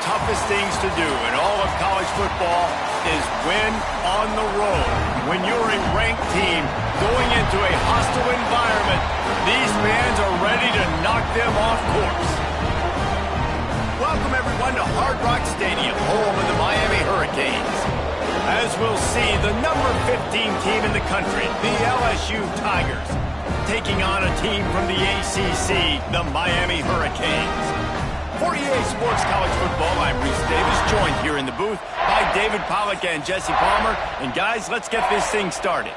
toughest things to do in all of college football is win on the road. When you're a ranked team going into a hostile environment, these fans are ready to knock them off course. Welcome, everyone, to Hard Rock Stadium, home of the Miami Hurricanes. As we'll see, the number 15 team in the country, the LSU Tigers, taking on a team from the ACC, the Miami Hurricanes. For EA Sports College Football, I'm Reese Davis, joined here in the booth by David Pollack and Jesse Palmer. And guys, let's get this thing started.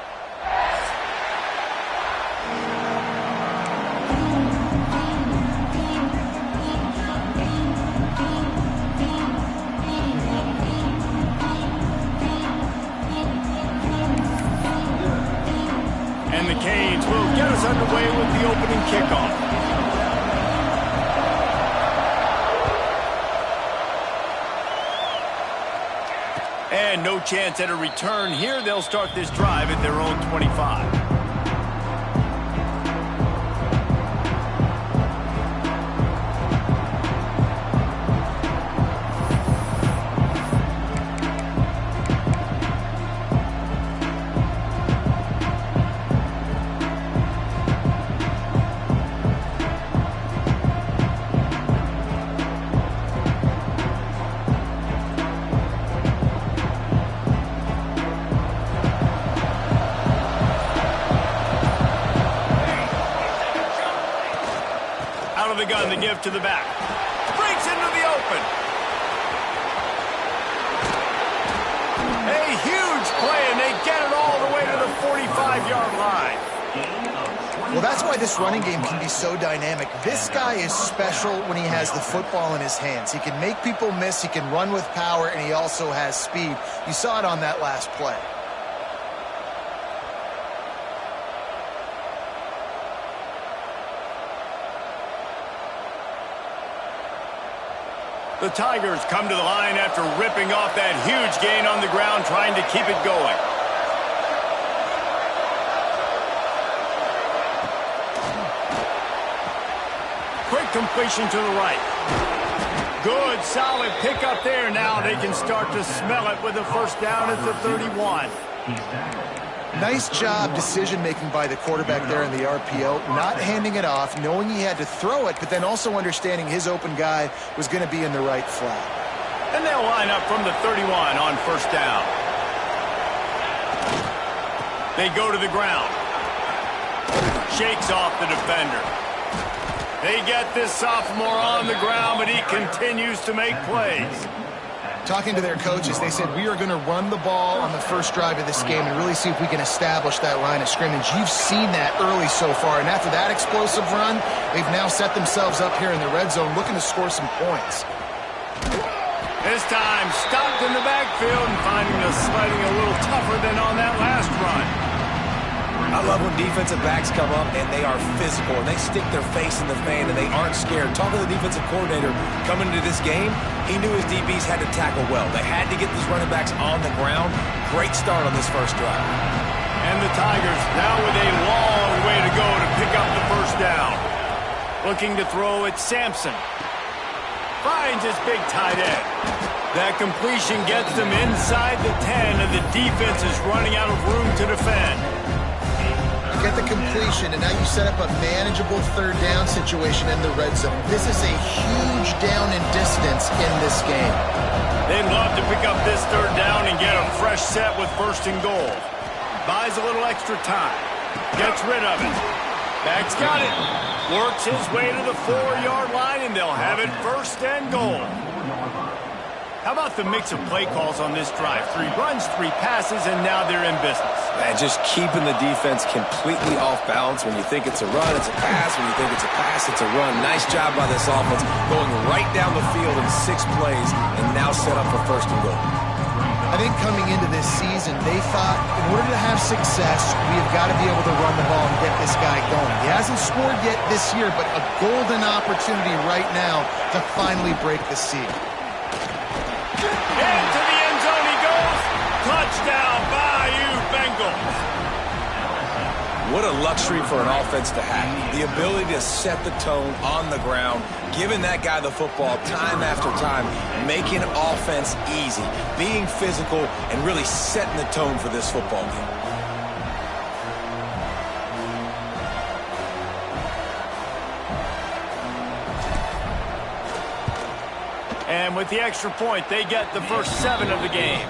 And the Canes will get us underway with the opening kickoff. And no chance at a return here. They'll start this drive at their own 25. The gun to give to the back. Breaks into the open. A huge play, and they get it all the way to the 45-yard line. Well, that's why this running game can be so dynamic. This guy is special when he has the football in his hands. He can make people miss, he can run with power, and he also has speed. You saw it on that last play. The Tigers come to the line after ripping off that huge gain on the ground, trying to keep it going. Quick completion to the right. Good, solid pickup there. Now they can start to smell it with a first down at the 31. Nice job decision-making by the quarterback there in the RPO, not handing it off, knowing he had to throw it, but then also understanding his open guy was going to be in the right flat. And they'll line up from the 31 on first down. They go to the ground. Shakes off the defender. They get this sophomore on the ground, but he continues to make plays. Talking to their coaches, they said, we are going to run the ball on the first drive of this game and really see if we can establish that line of scrimmage. You've seen that early so far, and after that explosive run, they've now set themselves up here in the red zone looking to score some points. This time, stopped in the backfield and finding the sledding a little tougher than on that last run. I love when defensive backs come up and they are physical and they stick their face in the fan and they aren't scared. Talking to the defensive coordinator coming into this game, he knew his DBs had to tackle well. They had to get these running backs on the ground. Great start on this first drive. And the Tigers now with a long way to go to pick up the first down. Looking to throw at Sampson. Finds his big tight end. That completion gets them inside the 10, and the defense is running out of room to defend. Get the completion, and now you set up a manageable third down situation in the red zone. This is a huge down in distance in this game. They'd love to pick up this third down and get a fresh set with first and goal. Buys a little extra time. Gets rid of it. Back's got it. Works his way to the 4-yard line, and they'll have it first and goal. How about the mix of play calls on this drive? 3 runs, 3 passes, and now they're in business. And just keeping the defense completely off balance. When you think it's a run, it's a pass. When you think it's a pass, it's a run. Nice job by this offense, going right down the field in 6 plays and now set up for first and goal. I think coming into this season, they thought in order to have success, we have got to be able to run the ball and get this guy going. He hasn't scored yet this year, but a golden opportunity right now to finally break the seal. Into the end zone he goes. Touchdown, Bayou Bengals. What a luxury for an offense to have. The ability to set the tone on the ground, giving that guy the football time after time, making offense easy, being physical, and really setting the tone for this football game. And with the extra point, they get the first 7 of the game.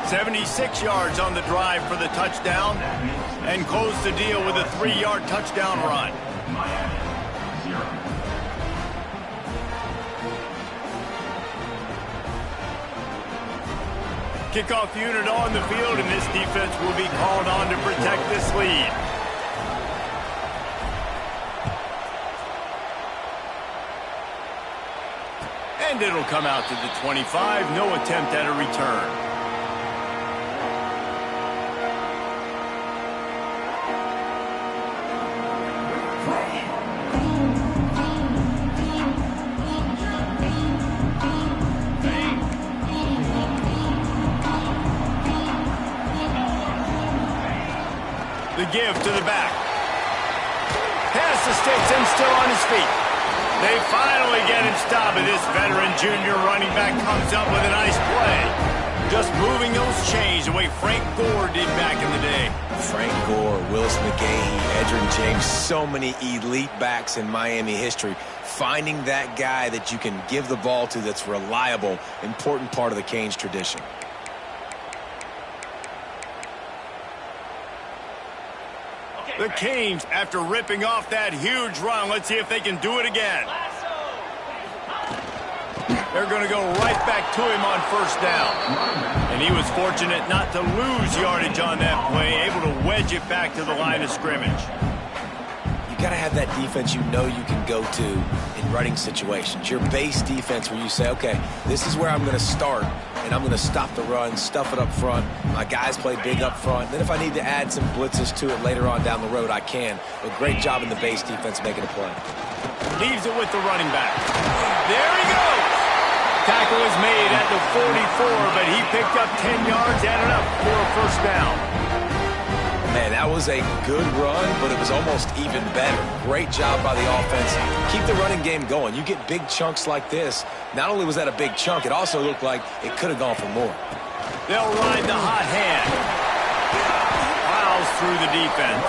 76 yards on the drive for the touchdown, and close the deal with a 3-yard touchdown run. Kickoff unit on the field, and this defense will be called on to protect this lead. And it'll come out to the 25. No attempt at a return. The give to the back. Pass the sticks and still on his feet. They finally get him stopped, and this veteran junior running back comes up with a nice play. Just moving those chains the way Frank Gore did back in the day. Frank Gore, Willis McGahee, Edgerrin James, so many elite backs in Miami history. Finding that guy that you can give the ball to that's reliable, important part of the Canes tradition. The Canes, after ripping off that huge run, let's see if they can do it again. They're going to go right back to him on first down. And he was fortunate not to lose yardage on that play, able to wedge it back to the line of scrimmage. You got to have that defense you know you can go to in running situations. Your base defense where you say, okay, this is where I'm going to start, and I'm going to stop the run, stuff it up front. My guys play big up front. Then if I need to add some blitzes to it later on down the road, I can. But great job in the base defense making a play. Leaves it with the running back. There he goes. Tackle is made at the 44, but he picked up 10 yards, added up for a first down. Man, that was a good run, but it was almost even better. Great job by the offense. Keep the running game going. You get big chunks like this. Not only was that a big chunk, it also looked like it could have gone for more. They'll ride the hot hand. Plows through the defense.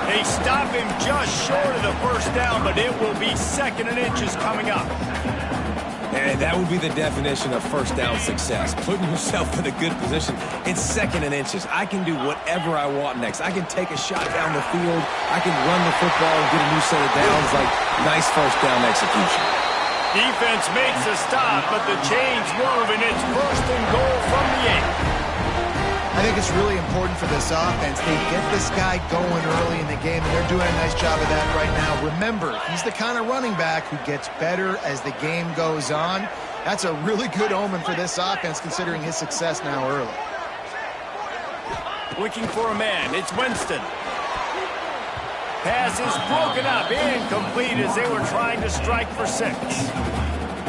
They stop him just short of the first down, but it will be 2nd and inches coming up. And that would be the definition of first down success. Putting yourself in a good position. It's 2nd and inches. I can do whatever I want next. I can take a shot down the field. I can run the football and get a new set of downs. Like, nice first down execution. Defense makes a stop, but the chains move, and it's 1st and goal from the 8. I think it's really important for this offense. They get this guy going early in the game, and they're doing a nice job of that right now. Remember, he's the kind of running back who gets better as the game goes on. That's a really good omen for this offense, considering his success now early. Looking for a man. It's Winston. Pass is broken up, incomplete as they were trying to strike for 6.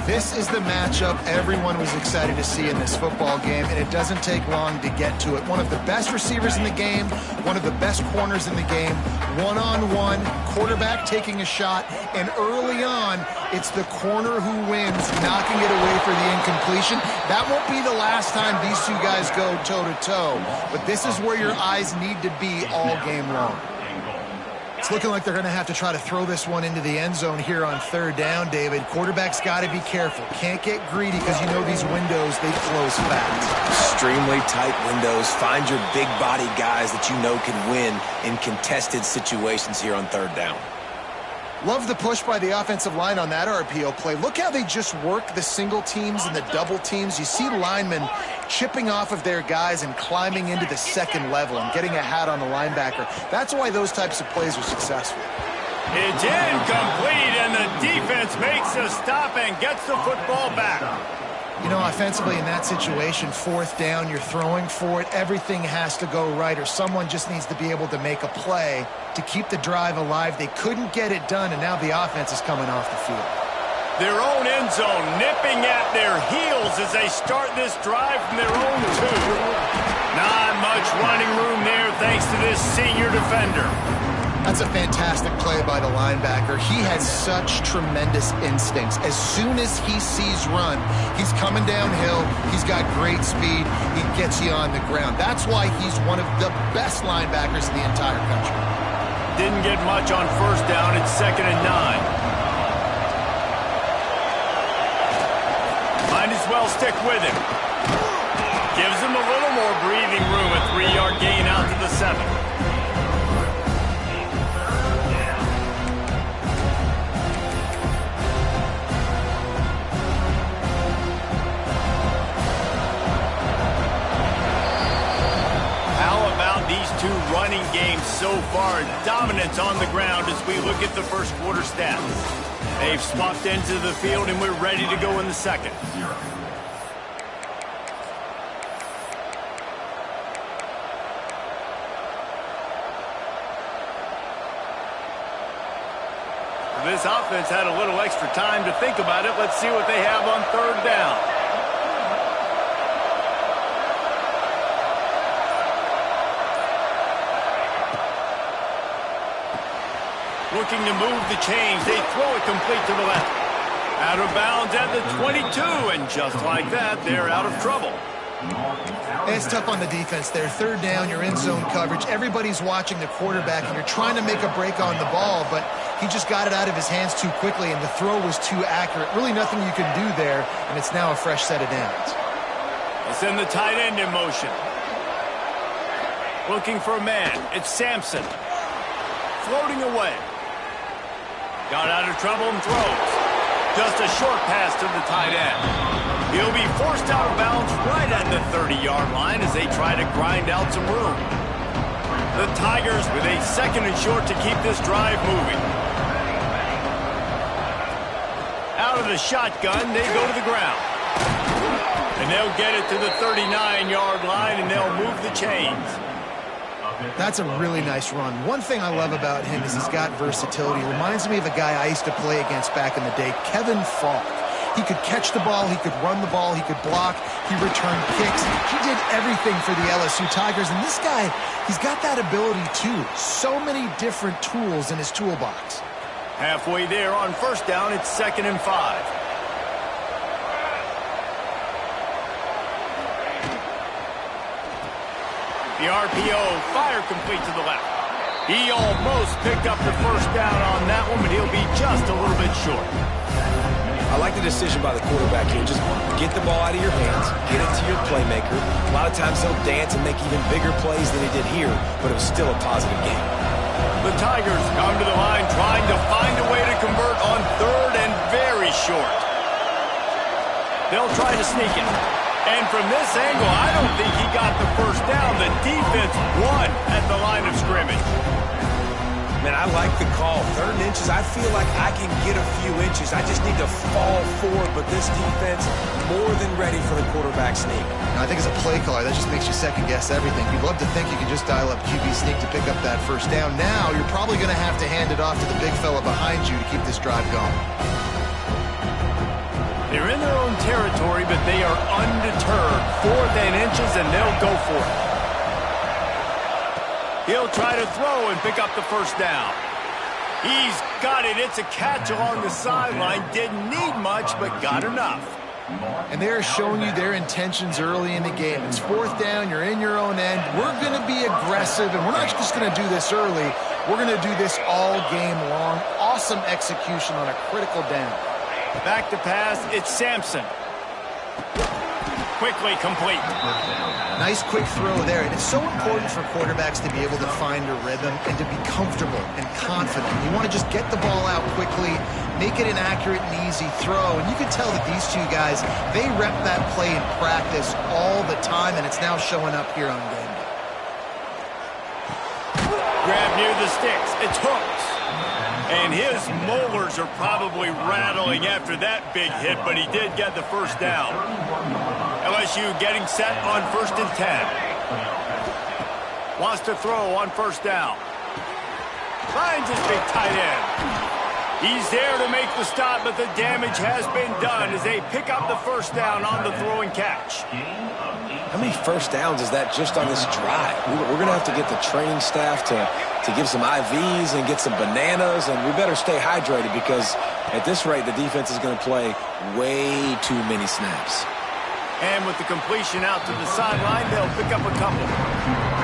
This is the matchup everyone was excited to see in this football game, and it doesn't take long to get to it. One of the best receivers in the game, one of the best corners in the game, one-on-one, quarterback taking a shot, and early on, it's the corner who wins, knocking it away for the incompletion. That won't be the last time these two guys go toe-to-toe, but this is where your eyes need to be all game long. It's looking like they're going to have to try to throw this one into the end zone here on 3rd down, David. Quarterback's got to be careful. Can't get greedy because you know these windows, they close fast. Extremely tight windows. Find your big body guys that you know can win in contested situations here on 3rd down. Love the push by the offensive line on that RPO play. Look how they just work the single teams and the double teams. You see linemen chipping off of their guys and climbing into the 2nd level and getting a hat on the linebacker. That's why those types of plays are successful. It's incomplete, and the defense makes a stop and gets the football back. You know, offensively in that situation, 4th down, you're throwing for it. Everything has to go right, or someone just needs to be able to make a play to keep the drive alive. They couldn't get it done, and now the offense is coming off the field. Their own end zone nipping at their heels as they start this drive from their own 2. Not much running room there thanks to this senior defender. That's a fantastic play by the linebacker. He has such tremendous instincts. As soon as he sees run, he's coming downhill. He's got great speed. He gets you on the ground. That's why he's one of the best linebackers in the entire country. Didn't get much on first down. It's 2nd and 9. Might as well stick with him. Gives him a little more breathing room. A 3-yard gain out to the 7. Two running games so far. Dominance on the ground as we look at the first quarter stats. They've swapped into the field and we're ready to go in the second. This offense had a little extra time to think about it. Let's see what they have on 3rd down. Looking to move the chains. They throw it complete to the left. Out of bounds at the 22, and just like that, they're out of trouble. It's tough on the defense there. 3rd down, you're in zone coverage. Everybody's watching the quarterback, and you're trying to make a break on the ball, but he just got it out of his hands too quickly, and the throw was too accurate. Really nothing you can do there, and it's now a fresh set of downs. They'll send the tight end in motion. Looking for a man. It's Sampson. Floating away. Got out of trouble and throws. Just a short pass to the tight end. He'll be forced out of bounds right at the 30-yard line as they try to grind out some room. The Tigers with a 2nd and short to keep this drive moving. Out of the shotgun, they go to the ground. And they'll get it to the 39-yard line, and they'll move the chains. That's a really nice run. One thing I love about him is he's got versatility. He reminds me of a guy I used to play against back in the day, Kevin Falk. He could catch the ball, he could run the ball, he could block, he returned kicks. He did everything for the LSU Tigers, and this guy, he's got that ability too. So many different tools in his toolbox. Halfway there on 1st down, it's 2nd and 5. The RPO, fire complete to the left. He almost picked up the 1st down on that one, but he'll be just a little bit short. I like the decision by the quarterback here. Just get the ball out of your hands, get it to your playmaker. A lot of times they'll dance and make even bigger plays than he did here, but it was still a positive game. The Tigers come to the line trying to find a way to convert on 3rd and very short. They'll try to sneak it. And from this angle, I don't think he got the 1st down. The defense won at the line of scrimmage. Man, I like the call. 3rd and inches, I feel like I can get a few inches. I just need to fall forward, but this defense more than ready for the quarterback sneak. Now, I think as a play caller, that just makes you second-guess everything. You'd love to think you can just dial up QB sneak to pick up that 1st down. Now, you're probably going to have to hand it off to the big fella behind you to keep this drive going. They're in their own territory, but they are undeterred. 4th and inches, and they'll go for it. He'll try to throw and pick up the 1st down. He's got it. It's a catch along the sideline. Didn't need much, but got enough. And they're showing you their intentions early in the game. It's 4th down. You're in your own end. We're going to be aggressive, and we're not just going to do this early. We're going to do this all game long. Awesome execution on a critical down. Back to pass, it's Sampson. Quickly complete. Nice quick throw there. And it's so important for quarterbacks to be able to find a rhythm and to be comfortable and confident. You want to just get the ball out quickly, make it an accurate and easy throw. And you can tell that these two guys, they rep that play in practice all the time, and it's now showing up here on game day. Grab near the sticks. It's Hooks. And his molars are probably rattling after that big hit, but he did get the 1st down. LSU getting set on 1st and 10. Wants to throw on 1st down. Finds his big tight end. He's there to make the stop, but the damage has been done as they pick up the first down on the throw and catch. How many first downs is that just on this drive? We're going to have to get the training staff to give some IVs and get some bananas, and we better stay hydrated because at this rate, the defense is going to play way too many snaps. And with the completion out to the sideline, they'll pick up a couple.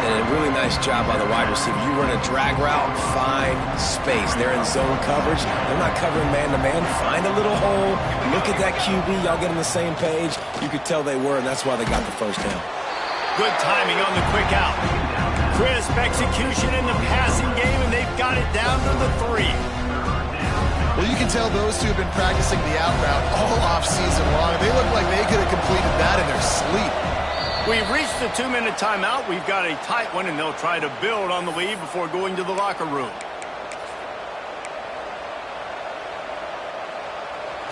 And a really nice job by the wide receiver. You run a drag route, find space. They're in zone coverage. They're not covering man-to-man. Find a little hole. Look at that QB. Y'all get on the same page. You could tell they were, and that's why they got the first down. Good timing on the quick out. Crisp execution in the passing game, and they've got it down to the 3. Well, you can tell those two have been practicing the out route all off-season long. They look like they could have completed that in their sleep. We've reached the 2-minute timeout. We've got a tight one, and they'll try to build on the lead before going to the locker room.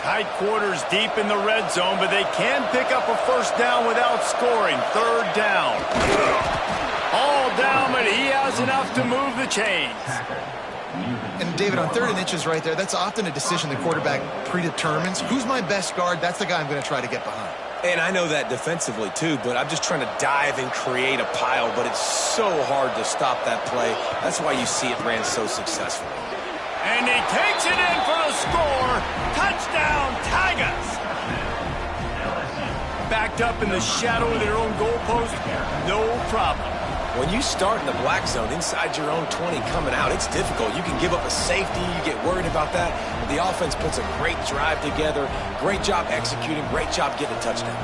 Tight quarters deep in the red zone, but they can pick up a first down without scoring. Third down. All down, but he has enough to move the chains. And, David, on 3rd and inches right there, that's often a decision the quarterback predetermines. Who's my best guard? That's the guy I'm going to try to get behind. And I know that defensively, too, but I'm just trying to dive and create a pile, but it's so hard to stop that play. That's why you see it ran so successfully. And he takes it in for the score. Touchdown, Tigers! Backed up in the shadow of their own goalpost, no problem. When you start in the black zone inside your own 20 coming out, it's difficult. You can give up a safety. You get worried about that. But the offense puts a great drive together. Great job executing. Great job getting a touchdown.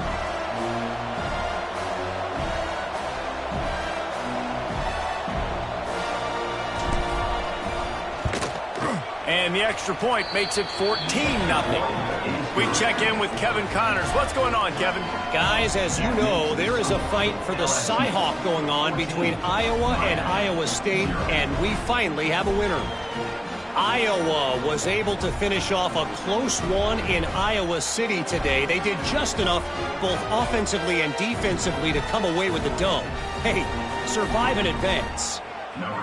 And the extra point makes it 14-0. We check in with Kevin Connors. What's going on, Kevin? Guys, as you know, there is a fight for the Cyhawk going on between Iowa and Iowa State, and we finally have a winner. Iowa was able to finish off a close one in Iowa City today. They did just enough, both offensively and defensively, to come away with the dub. Hey, survive and advance.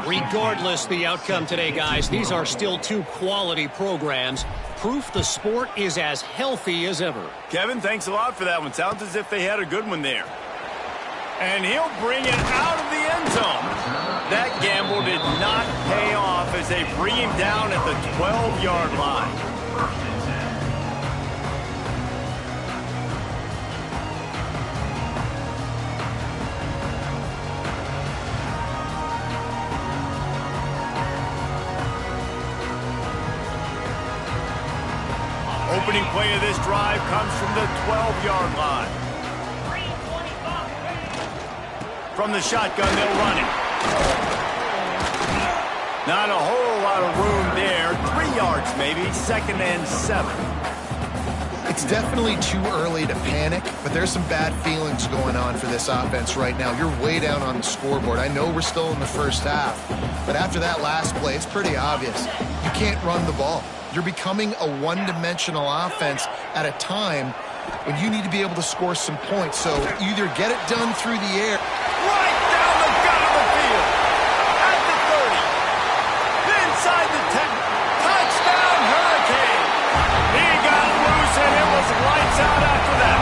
Regardless the outcome today, guys, these are still two quality programs. Proof the sport is as healthy as ever. Kevin, thanks a lot for that one. Sounds as if they had a good one there. And he'll bring it out of the end zone. That gamble did not pay off as they bring him down at the 12-yard line. Opening play of this drive comes from the 12-yard line. From the shotgun, they'll run it. Not a whole lot of room there. 3 yards maybe, 2nd and 7. It's definitely too early to panic, but there's some bad feelings going on for this offense right now. You're way down on the scoreboard. I know we're still in the first half, but after that last play, it's pretty obvious. You can't run the ball. You're becoming a one-dimensional offense at a time when you need to be able to score some points. So either get it done through the air. Right down the gut of the field. At the 30. Inside the 10. Touchdown, Hurricane. He got loose, and it was lights out after that.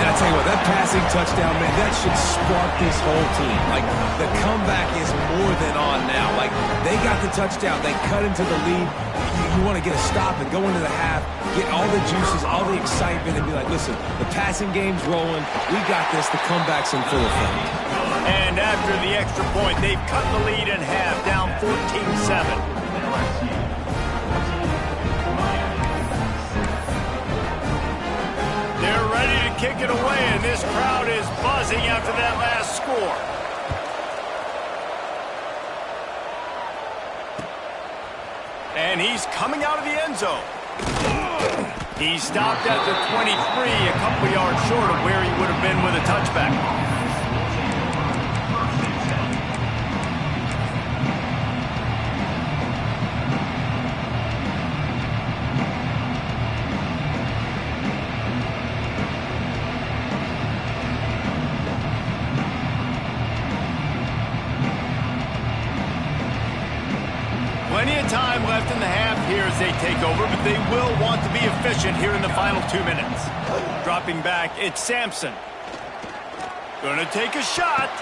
And I tell you what, that passing touchdown, man, that should spark this whole team. Like, the comeback is more than on now. Like, they got the touchdown. They cut into the lead. You want to get a stop and go into the half, get all the juices, all the excitement, and be like, listen, the passing game's rolling. We got this. The comeback's in full effect. And after the extra point, they've cut the lead in half, down 14-7. They're ready to kick it away, and this crowd is buzzing after that last score. And he's coming out of the end zone. He stopped at the 23, a couple yards short of where he would have been with a touchback. Plenty of time left in the half. here as they take over, but they will want to be efficient here in the final 2 minutes. Dropping back, it's Sampson. Gonna take a shot.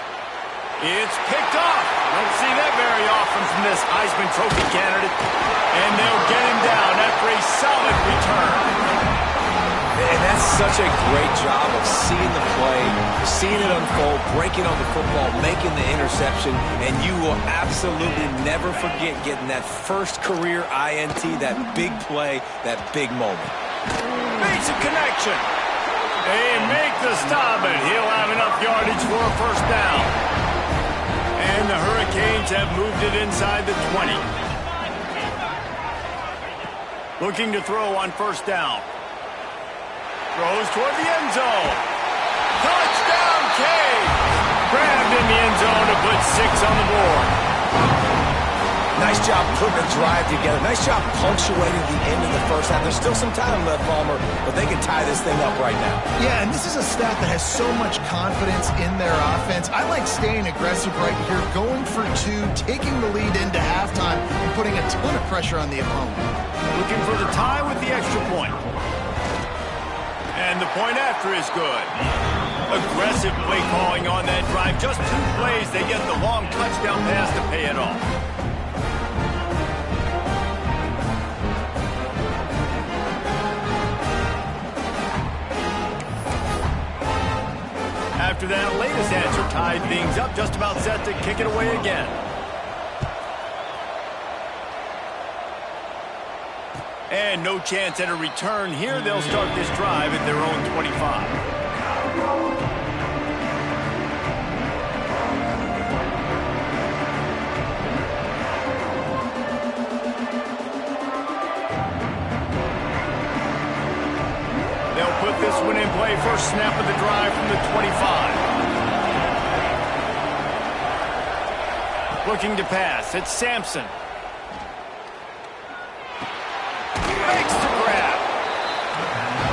It's picked off. Don't see that very often from this Heisman Trophy candidate. And they'll get him down after a solid return. And that's such a great job of seeing the play, seeing it unfold, breaking on the football, making the interception, and you will absolutely never forget getting that first career INT, that big play, that big moment. Makes a connection. They make the stop, and he'll have enough yardage for a first down. And the Hurricanes have moved it inside the 20. Looking to throw on first down. Throws toward the end zone. Touchdown, Cade! Grabbed in the end zone to put 6 on the board. Nice job putting the drive together. Nice job punctuating the end of the first half. There's still some time left, Palmer, but they can tie this thing up right now. Yeah, and this is a staff that has so much confidence in their offense. I like staying aggressive right here, going for 2, taking the lead into halftime, and putting a ton of pressure on the opponent. Looking for the tie with the extra point. And the point after is good. Aggressive play calling on that drive. Just 2 plays, they get the long touchdown pass to pay it off. After that latest answer tied things up, just about set to kick it away again. And no chance at a return here. They'll start this drive at their own 25. They'll put this one in play. First snap of the drive from the 25. Looking to pass. It's Sampson. Makes the grab.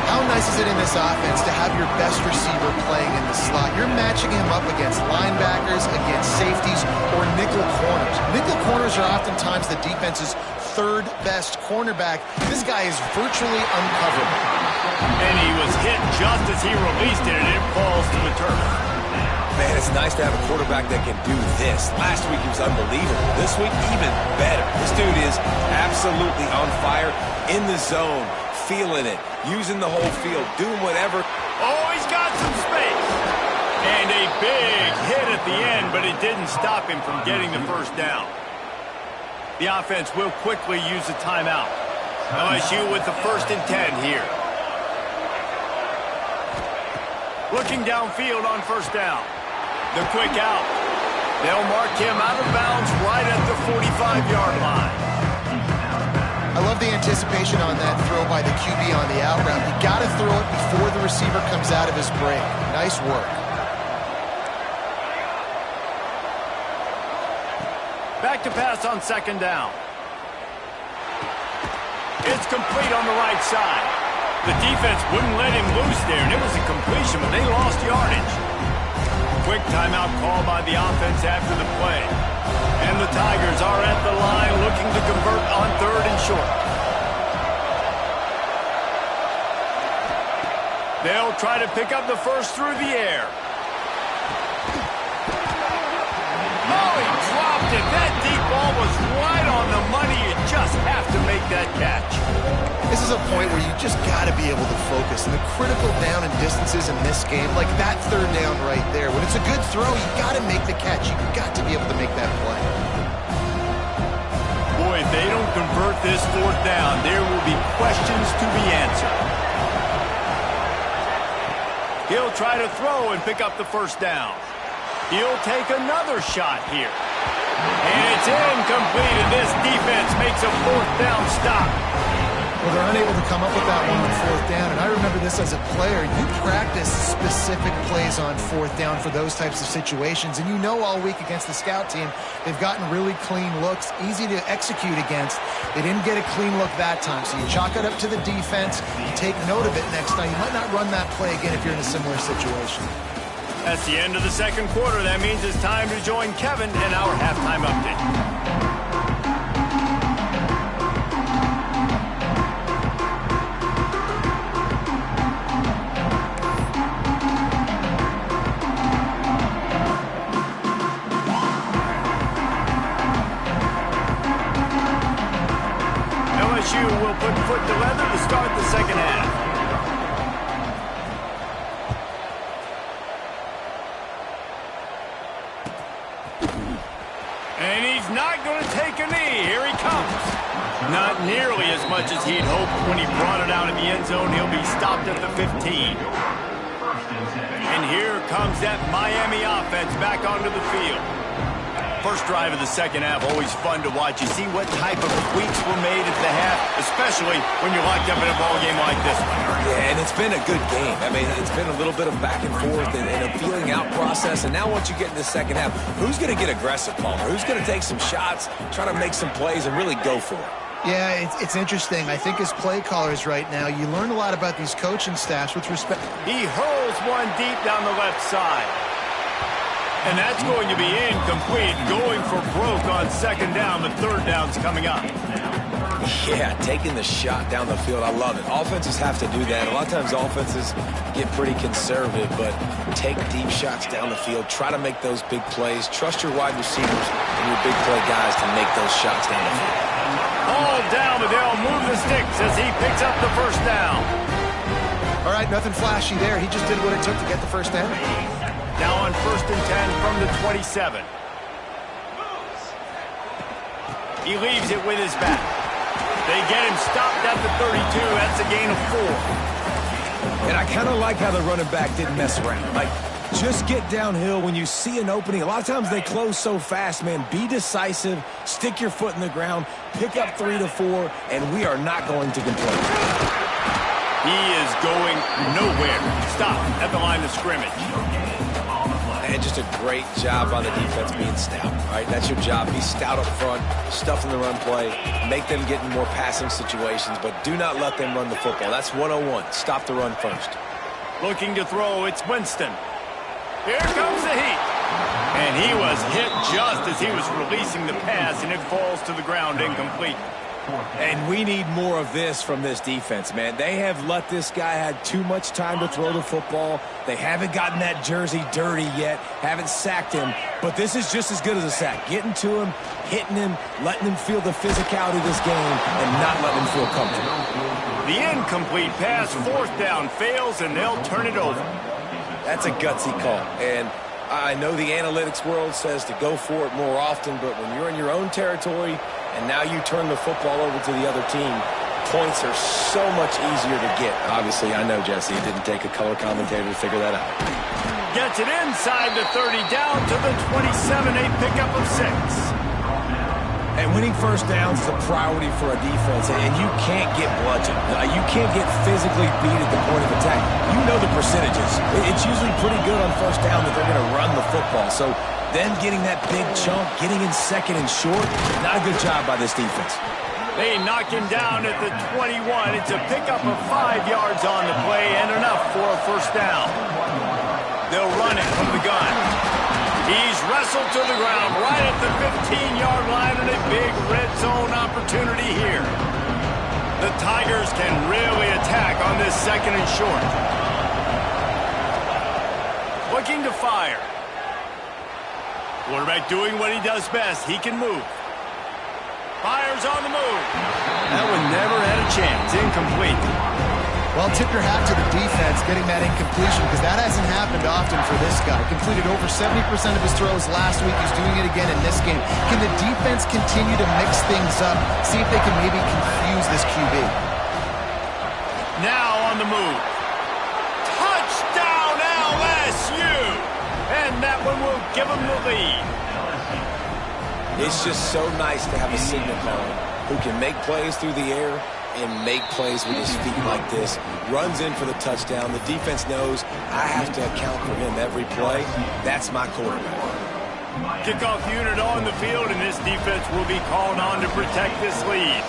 How nice is it in this offense to have your best receiver playing in the slot? You're matching him up against linebackers, against safeties, or nickel corners. Nickel corners are oftentimes the defense's 3rd best cornerback. This guy is virtually uncoverable. And he was hit just as he released it, and it falls to the turf. Man, it's nice to have a quarterback that can do this. Last week he was unbelievable. This week, even better. This dude is absolutely on fire, in the zone, feeling it, using the whole field, doing whatever. Oh, he's got some space. And a big hit at the end, but it didn't stop him from getting the first down. The offense will quickly use the timeout. LSU with the 1st and 10 here. Looking downfield on first down. The quick out. They'll mark him out of bounds right at the 45-yard line. I love the anticipation on that throw by the QB on the out route. You got to throw it before the receiver comes out of his break. Nice work. Back to pass on second down. It's complete on the right side. The defense wouldn't let him loose there, and it was a completion, but they lost yardage. Quick timeout call by the offense after the play. And the Tigers are at the line looking to convert on 3rd and short. They'll try to pick up the first through the air. Oh, he dropped it. That deep ball was right on the money. You just have to make that catch. This is a point where you just got to be able to focus. And the critical down and distances in this game, like that 3rd down right there, when it's a good throw, you got to make the catch. You've got to be able to make that play. Boy, if they don't convert this 4th down, there will be questions to be answered. He'll try to throw and pick up the first down. He'll take another shot here. And it's incomplete, and this defense makes a 4th down stop. Well, they're unable to come up with that one on 4th down, and I remember this as a player. You practice specific plays on 4th down for those types of situations, and you know all week against the scout team, they've gotten really clean looks, easy to execute against. They didn't get a clean look that time, so you chalk it up to the defense. You take note of it next time. You might not run that play again if you're in a similar situation. That's the end of the second quarter. That means it's time to join Kevin in our halftime update. foot to leather to start the second half. And he's not going to take a knee. Here he comes. Not nearly as much as he'd hoped when he brought it out in the end zone. He'll be stopped at the 15. And here comes that Miami offense back onto the field. First drive of the second half, always fun to watch. You see what type of tweaks were made at the half, especially when you're locked up in a ball game like this one. Yeah, and it's been a good game. I mean, it's been a little bit of back and forth and a feeling out process. And now once you get in the second half, who's going to get aggressive, Palmer? Who's going to take some shots, try to make some plays, and really go for it? Yeah, it's interesting. I think as play callers right now, you learn a lot about these coaching staffs with respect. He hurls one deep down the left side. And that's going to be incomplete, going for broke on second down, but third down's coming up. Yeah, taking the shot down the field, I love it. Offenses have to do that. A lot of times offenses get pretty conservative, but take deep shots down the field. Try to make those big plays. Trust your wide receivers and your big play guys to make those shots down the field. All down, but they'll move the sticks as he picks up the first down. All right, nothing flashy there. He just did what it took to get the first down. Now on 1st and 10 from the 27. He leaves it with his back. They get him stopped at the 32. That's a gain of 4. And I kind of like how the running back didn't mess around. Like, just get downhill when you see an opening. A lot of times they close so fast, man. Be decisive, stick your foot in the ground, pick up 3 to 4, and we are not going to complain. He is going nowhere. Stop at the line of scrimmage. And just a great job on the defense being stout. All right, that's your job. Be stout up front, stuff in the run play, make them get in more passing situations, but do not let them run the football. That's 101. Stop the run first. Looking to throw, it's Winston. Here comes the heat. And he was hit just as he was releasing the pass, and it falls to the ground incomplete. And we need more of this from this defense, man. They have let this guy have too much time to throw the football. They haven't gotten that jersey dirty yet, haven't sacked him, but this is just as good as a sack. Getting to him, hitting him, letting him feel the physicality of this game, and not letting him feel comfortable. The incomplete pass, 4th down, fails, and they'll turn it over. That's a gutsy call, and I know the analytics world says to go for it more often, but when you're in your own territory and now you turn the football over to the other team, points are so much easier to get. Obviously, I know, Jesse, it didn't take a color commentator to figure that out. Gets it inside the 30, down to the 27, a pickup of 6. And winning first downs is a priority for a defense, and you can't get bludgeoned. You can't get physically beat at the point of attack. You know the percentages. It's usually pretty good on first down that they're going to run the football. So then getting that big chunk, getting in second and short, not a good job by this defense. They knock him down at the 21. It's a pickup of 5 yards on the play and enough for a first down. They'll run it from the gun. He's wrestled to the ground right at the 15-yard line, and a big red zone opportunity here. The Tigers can really attack on this 2nd and short. Looking to fire. Quarterback doing what he does best. He can move. Fires on the move. That one never had a chance. Incomplete. Well, tip your hat to the defense getting that incompletion, because that hasn't happened often for this guy. Completed over 70% of his throws last week. He's doing it again in this game. Can the defense continue to mix things up, see if they can maybe confuse this QB? Now on the move. Touchdown LSU! And that one will give them the lead. It's just so nice to have a signal caller who can make plays through the air and make plays with his feet like this. Runs in for the touchdown. The defense knows I have to account for him every play. That's my quarterback. Kickoff unit on the field, and this defense will be called on to protect this lead.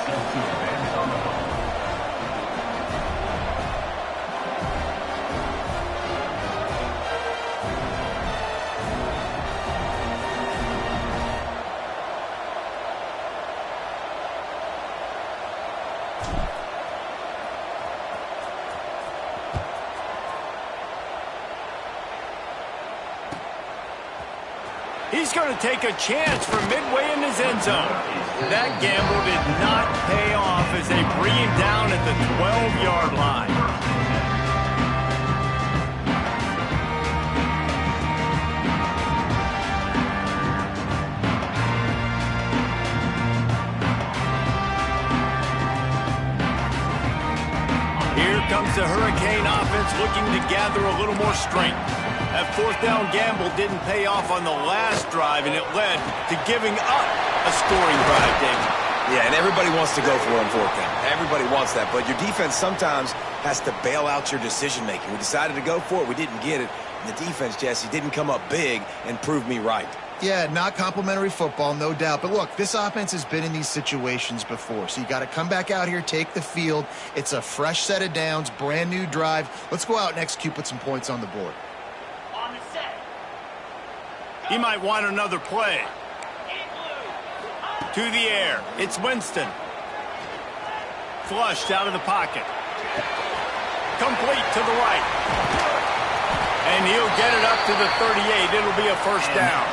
He's going to take a chance from midway in his end zone. That gamble did not pay off as they bring him down at the 12-yard line. Here comes the Hurricane offense looking to gather a little more strength. That fourth down gamble didn't pay off on the last drive, and it led to giving up a scoring drive, David. Yeah, and everybody wants to go for it on fourth down. Everybody wants that, but your defense sometimes has to bail out your decision-making. We decided to go for it. We didn't get it. And the defense, Jesse, didn't come up big and prove me right. Yeah, not complimentary football, no doubt. But look, this offense has been in these situations before. So you got to come back out here, take the field. It's a fresh set of downs, brand new drive. Let's go out and execute, put some points on the board. He might want another play. To the air. It's Winston. Flushed out of the pocket. Complete to the right. And he'll get it up to the 38. It'll be a first down.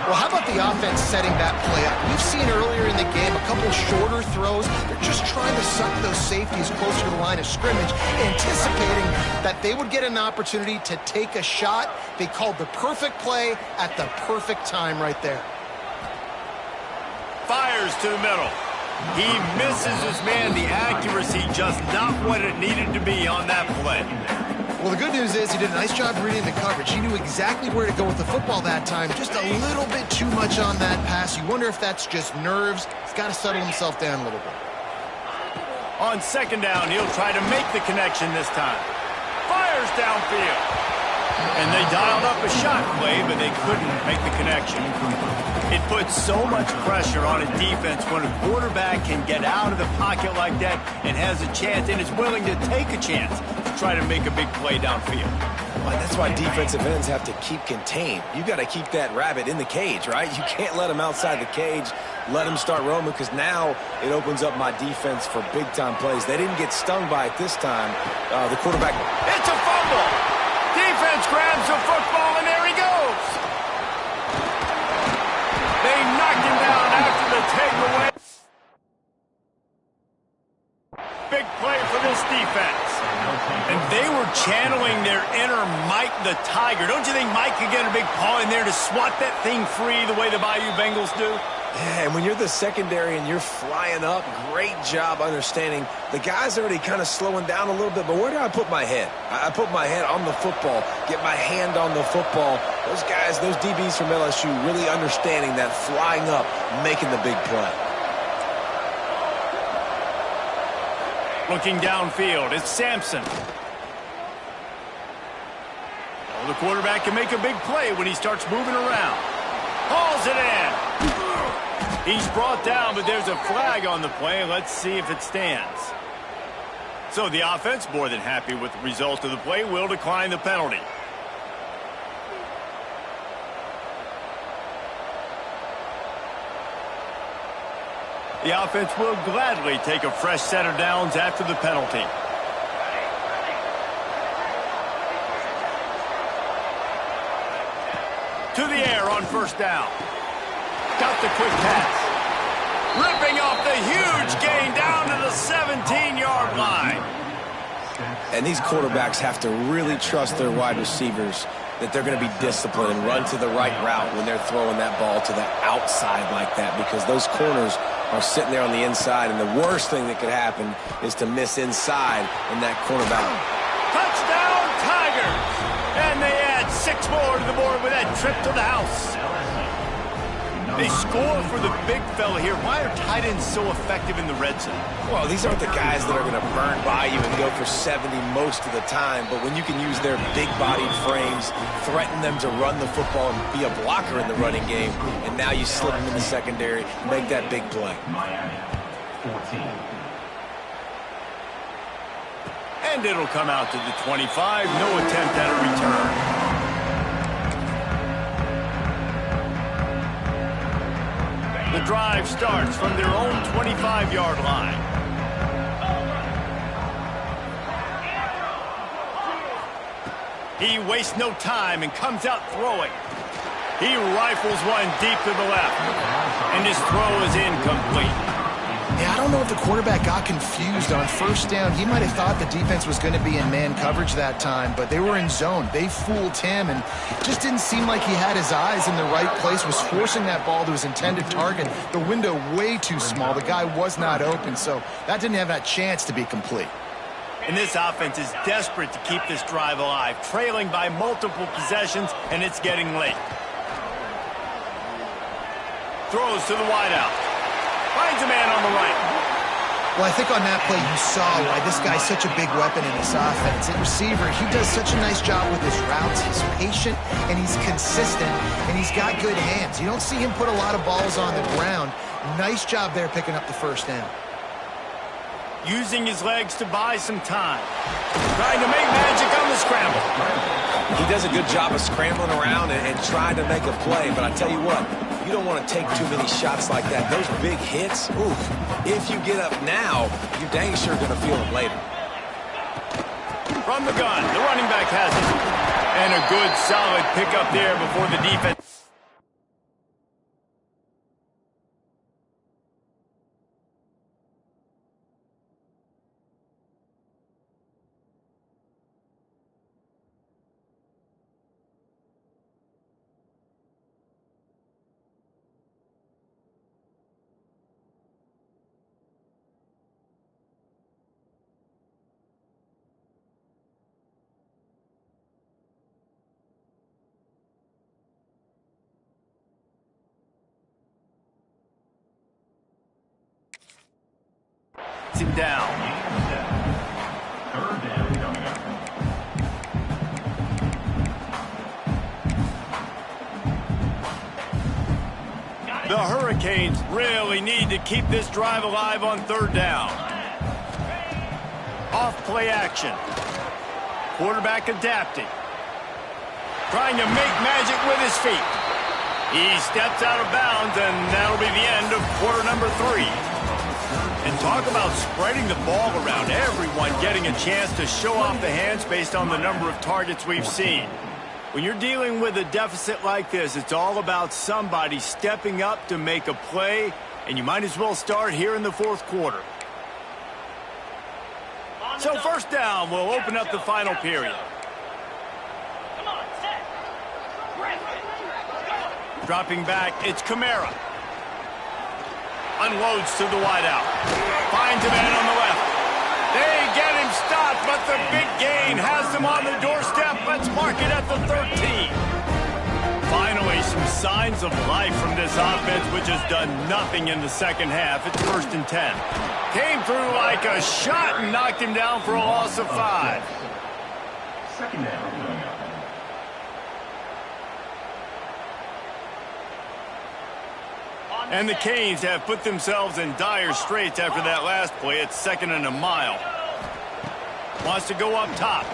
Well, how about the offense setting that play up? We've seen earlier in the game a couple shorter throws. They're just trying to suck those safeties closer to the line of scrimmage, anticipating that they would get an opportunity to take a shot. They called the perfect play at the perfect time right there. Fires to the middle. He misses his man. The accuracy just not what it needed to be on that play. Well, the good news is he did a nice job reading the coverage. He knew exactly where to go with the football that time. Just a little bit too much on that pass. You wonder if that's just nerves. He's got to settle himself down a little bit. On second down, he'll try to make the connection this time. Fires downfield. And they dialed up a shot play, but they couldn't make the connection. It puts so much pressure on a defense when a quarterback can get out of the pocket like that and has a chance and is willing to take a chance to try to make a big play downfield. Well, that's why defensive ends have to keep contained. You got to keep that rabbit in the cage, right? You can't let him outside the cage, let him start roaming, because now it opens up my defense for big-time plays. They didn't get stung by it this time. The quarterback... It's a fumble! Defense grabs the football, and there he goes! They knocked him down after the takeaway. Big play for this defense. And they were channeling their inner Mike the Tiger. Don't you think Mike could get a big paw in there to swat that thing free the way the Bayou Bengals do? Yeah, and when you're the secondary and you're flying up, great job understanding. The guy's already kind of slowing down a little bit, but where do I put my head? I put my head on the football, get my hand on the football. Those guys, those DBs from LSU, really understanding that flying up, making the big play. Looking downfield, it's Sampson. Well, the quarterback can make a big play when he starts moving around. Hauls it in. He's brought down, but there's a flag on the play. Let's see if it stands. So the offense, more than happy with the result of the play, will decline the penalty. The offense will gladly take a fresh set of downs after the penalty. To the air on first down. Got the quick pass. Ripping off the huge gain down to the 17-yard line. And these quarterbacks have to really trust their wide receivers that they're going to be disciplined and run to the right route when they're throwing that ball to the outside like that, because those corners are sitting there on the inside, and the worst thing that could happen is to miss inside and that cornerback. Touchdown, Tigers! And they add 6 more to the board with that trip to the house. They score for the big fella here. Why are tight ends so effective in the red zone? Well, these aren't the guys that are going to burn by you and go for 70 most of the time, but when you can use their big-bodied frames, threaten them to run the football and be a blocker in the running game, and now you slip them in the secondary, make that big play. And it'll come out to the 25. No attempt at a return. The drive starts from their own 25-yard line. He wastes no time and comes out throwing. He rifles one deep to the left, and his throw is incomplete. Yeah, I don't know if the quarterback got confused on first down. He might have thought the defense was going to be in man coverage that time, but they were in zone. They fooled him, and just didn't seem like he had his eyes in the right place, was forcing that ball to his intended target. The window way too small. The guy was not open, so that didn't have that chance to be complete. And this offense is desperate to keep this drive alive, trailing by multiple possessions, and it's getting late. Throws to the wideout. Finds a man on the right. Well, I think on that play you saw why this guy's such a big weapon in this offense. At receiver, he does such a nice job with his routes. He's patient, and he's consistent, and he's got good hands. You don't see him put a lot of balls on the ground. Nice job there picking up the first down. Using his legs to buy some time. Trying to make magic on the scramble. He does a good job of scrambling around and trying to make a play, but I tell you what, you don't want to take too many shots like that. Those big hits, oof, if you get up now, you're dang sure going to feel them later. From the gun, the running back has it. And a good, solid pickup there before the defense. Him down. Third down coming up. The Hurricanes really need to keep this drive alive on third down. Off play action. Quarterback adapting. Trying to make magic with his feet. He steps out of bounds, and that'll be the end of quarter number 3. And talk about spreading the ball around, everyone getting a chance to show off the hands based on the number of targets we've seen. When you're dealing with a deficit like this, it's all about somebody stepping up to make a play, and you might as well start here in the fourth quarter. So first down will open up the final period. Dropping back, it's Kamara. Unloads to the wideout. Finds a man on the left. They get him stopped, but the big gain has them on the doorstep. Let's mark it at the 13. Finally, some signs of life from this offense, which has done nothing in the second half. It's 1st and 10. Came through like a shot and knocked him down for a loss of 5. Second down coming up. And the Canes have put themselves in dire straits after that last play. It's 2nd and a mile. Wants to go up top.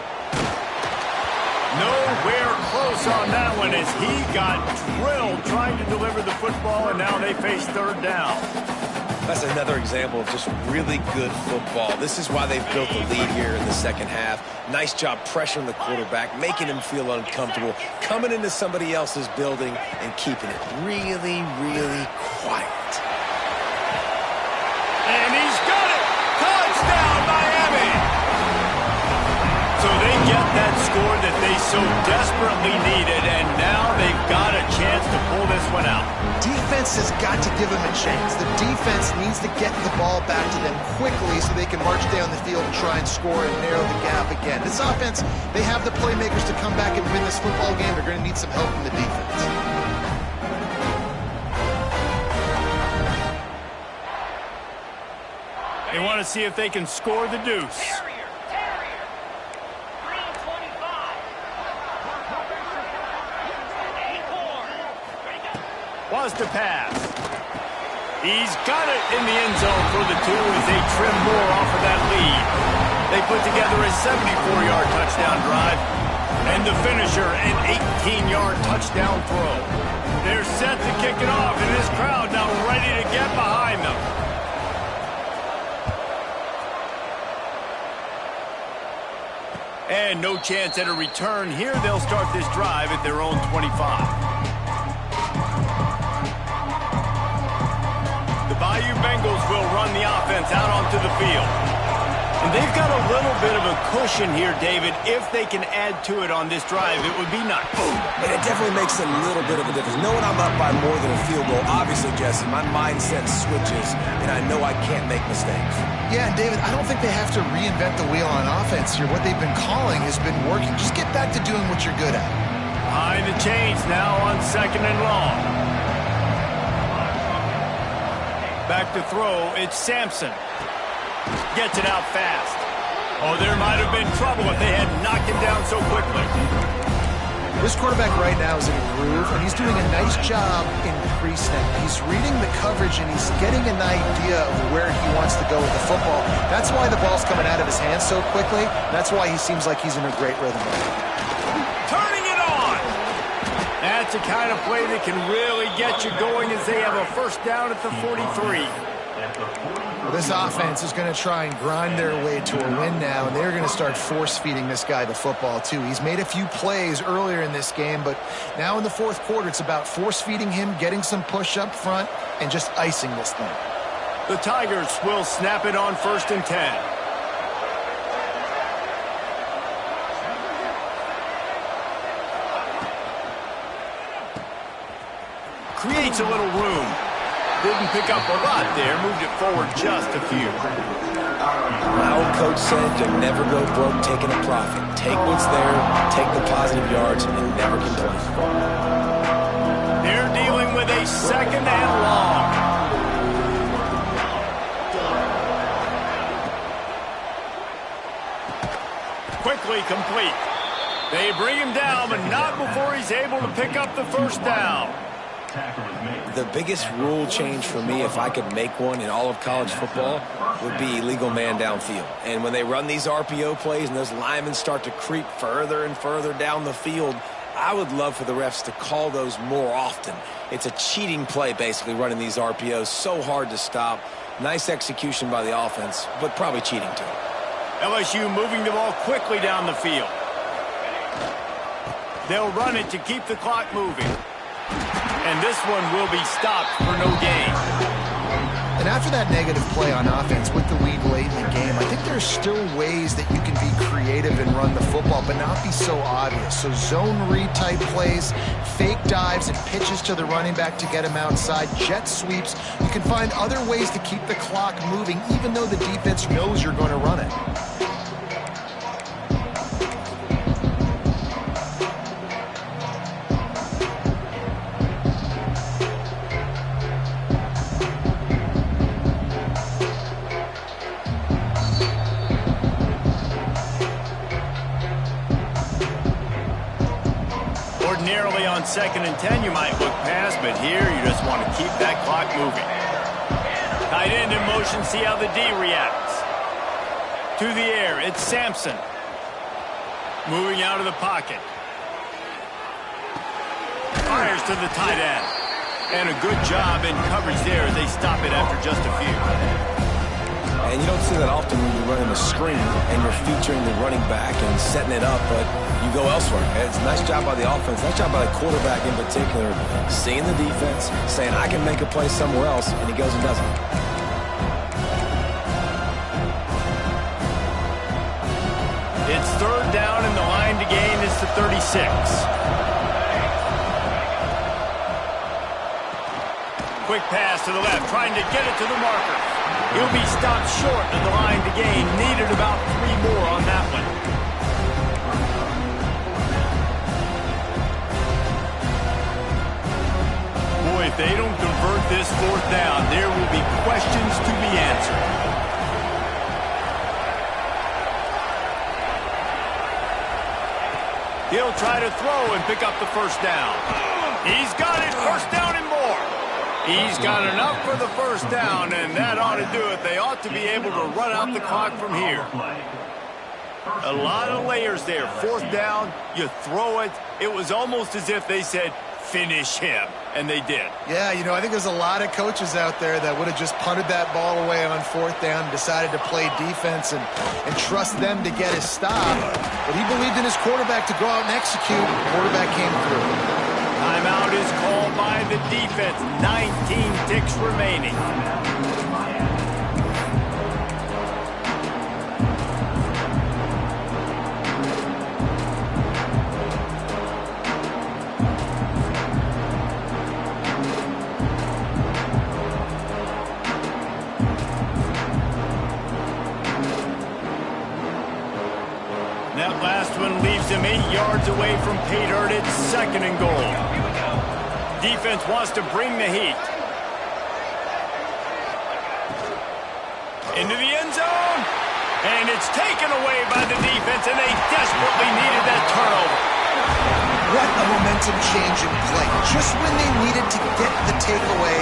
Nowhere close on that one as he got drilled trying to deliver the football, and now they face third down. That's another example of just really good football. This is why they've built the lead here in the second half. Nice job pressuring the quarterback, making him feel uncomfortable, coming into somebody else's building and keeping it really, really quiet. And he's got it! Touchdown, Miami! So they get that score that they so desperately needed, and now they've got a chance to pull this one out. Defense has got to give them a chance. The defense needs to get the ball back to them quickly so they can march down the field and try and score and narrow the gap again. This offense, they have the playmakers to come back and win this football game. They're going to need some help from the defense. They want to see if they can score the deuce. Was to pass. He's got it in the end zone for the 2 as they trim more off of that lead. They put together a 74-yard touchdown drive, and the finisher an 18-yard touchdown throw. They're set to kick it off, and this crowd now ready to get behind them. And no chance at a return here. They'll start this drive at their own 25. Bengals will run the offense out onto the field. And they've got a little bit of a cushion here, David. If they can add to it on this drive, it would be nice. And it definitely makes a little bit of a difference. Knowing I'm up by more than a field goal, obviously, Jesse, my mindset switches, and I know I can't make mistakes. Yeah, and David, I don't think they have to reinvent the wheel on offense here. What they've been calling has been working. Just get back to doing what you're good at. Behind the chains now on 2nd and long. Back to throw, it's Sampson. Gets it out fast. Oh, there might have been trouble if they had knocked him down so quickly. This quarterback right now is in a groove, and he's doing a nice job in pre-snap. He's reading the coverage, and he's getting an idea of where he wants to go with the football. That's why the ball's coming out of his hands so quickly. That's why he seems like he's in a great rhythm. Turning it on! That's the kind of play that can really get you going as they have a first down at the 43. Well, this offense is going to try and grind their way to a win now, and they're going to start force-feeding this guy the football, too. He's made a few plays earlier in this game, but now in the fourth quarter, it's about force-feeding him, getting some push up front, and just icing this thing. The Tigers will snap it on 1st and 10. Creates a little room. Didn't pick up a lot there. Moved it forward just a few. My old coach said you'll never go broke taking a profit. Take what's there, take the positive yards, and never complain. They're dealing with a 2nd and long. Quickly complete. They bring him down, but not before he's able to pick up the first down. The biggest rule change for me, if I could make one in all of college football, would be illegal man downfield. And when they run these RPO plays and those linemen start to creep further and further down the field, I would love for the refs to call those more often. It's a cheating play, basically, running these RPOs. So hard to stop. Nice execution by the offense, but probably cheating too. LSU moving the ball quickly down the field. They'll run it to keep the clock moving. And this one will be stopped for no gain. And after that negative play on offense with the lead late in the game, I think there's still ways that you can be creative and run the football, but not be so obvious. So zone read type plays, fake dives and pitches to the running back to get him outside, jet sweeps. You can find other ways to keep the clock moving, even though the defense knows you're going to run it. Ordinarily on 2nd and 10, you might look past, but here you just want to keep that clock moving. Tight end in motion, see how the D reacts. To the air, it's Sampson. Moving out of the pocket. Fires to the tight end. And a good job in coverage there as they stop it after just a few. And you don't see that often when you're running a screen and you're featuring the running back and setting it up, but you go elsewhere. And it's a nice job by the offense, nice job by the quarterback in particular, seeing the defense, saying, I can make a play somewhere else, and he goes and does it. It's 3rd down, and the line to gain is to 36. Quick pass to the left, trying to get it to the marker. He'll be stopped short of the line to gain. Needed about 3 more on that one. Boy, if they don't convert this 4th down, there will be questions to be answered. He'll try to throw and pick up the first down. He's got it, first down and more. He's got enough for the first down, and that ought to do it. They ought to be able to run out the clock from here. A lot of layers there. 4th down, you throw it. It was almost as if they said, finish him, and they did. Yeah, you know, I think there's a lot of coaches out there that would have just punted that ball away on 4th down and decided to play defense and trust them to get his stop. But he believed in his quarterback to go out and execute. The quarterback came through. Timeout is called by the defense. 19 ticks remaining. that last one leaves him 8 yards away from pay dirt. It's 2nd and goal. Defense wants to bring the heat. Into the end zone. And it's taken away by the defense, and they desperately needed that turnover. What a momentum change in play. Just when they needed to get the takeaway,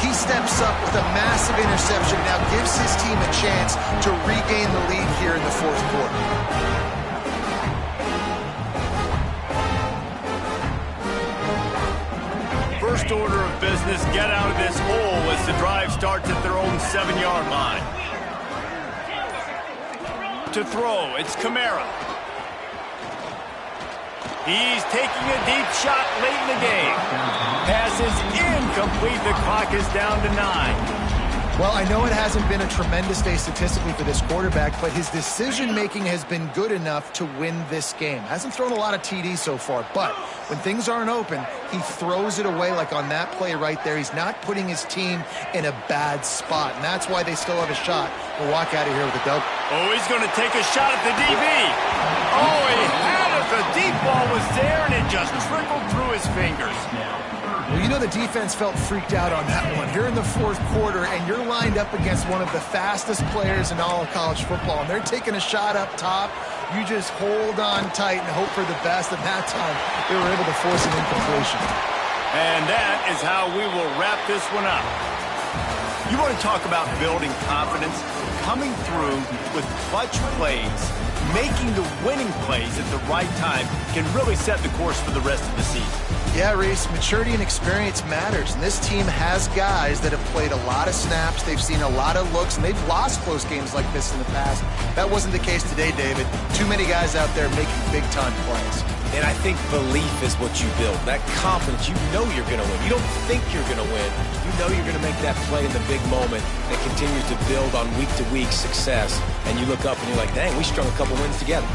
he steps up with a massive interception, now gives his team a chance to regain the lead here in the 4th quarter. First order of business, get out of this hole as the drive starts at their own 7-yard line. To throw, it's Kamara. He's taking a deep shot late in the game. Pass is incomplete. The clock is down to 9. Well, I know it hasn't been a tremendous day statistically for this quarterback, but his decision-making has been good enough to win this game. Hasn't thrown a lot of TDs so far, but when things aren't open, he throws it away like on that play right there. He's not putting his team in a bad spot, and that's why they still have a shot to walk out of here with a dub. Oh, he's going to take a shot at the DB. Oh, he had it. The deep ball was there, and it just trickled through his fingers. Well, you know the defense felt freaked out on that one. You're in the 4th quarter, and you're lined up against one of the fastest players in all of college football, and they're taking a shot up top. You just hold on tight and hope for the best, and that time they were able to force an incompletion. And that is how we will wrap this one up. You want to talk about building confidence? Coming through with clutch plays, making the winning plays at the right time can really set the course for the rest of the season. Yeah, Reese, maturity and experience matters, and this team has guys that have played a lot of snaps, they've seen a lot of looks, and they've lost close games like this in the past. That wasn't the case today, David. Too many guys out there making big-time plays. And I think belief is what you build. That confidence, you know you're going to win. You don't think you're going to win. You know you're going to make that play in the big moment that continues to build on week-to-week success. And you look up and you're like, dang, we strung a couple wins together.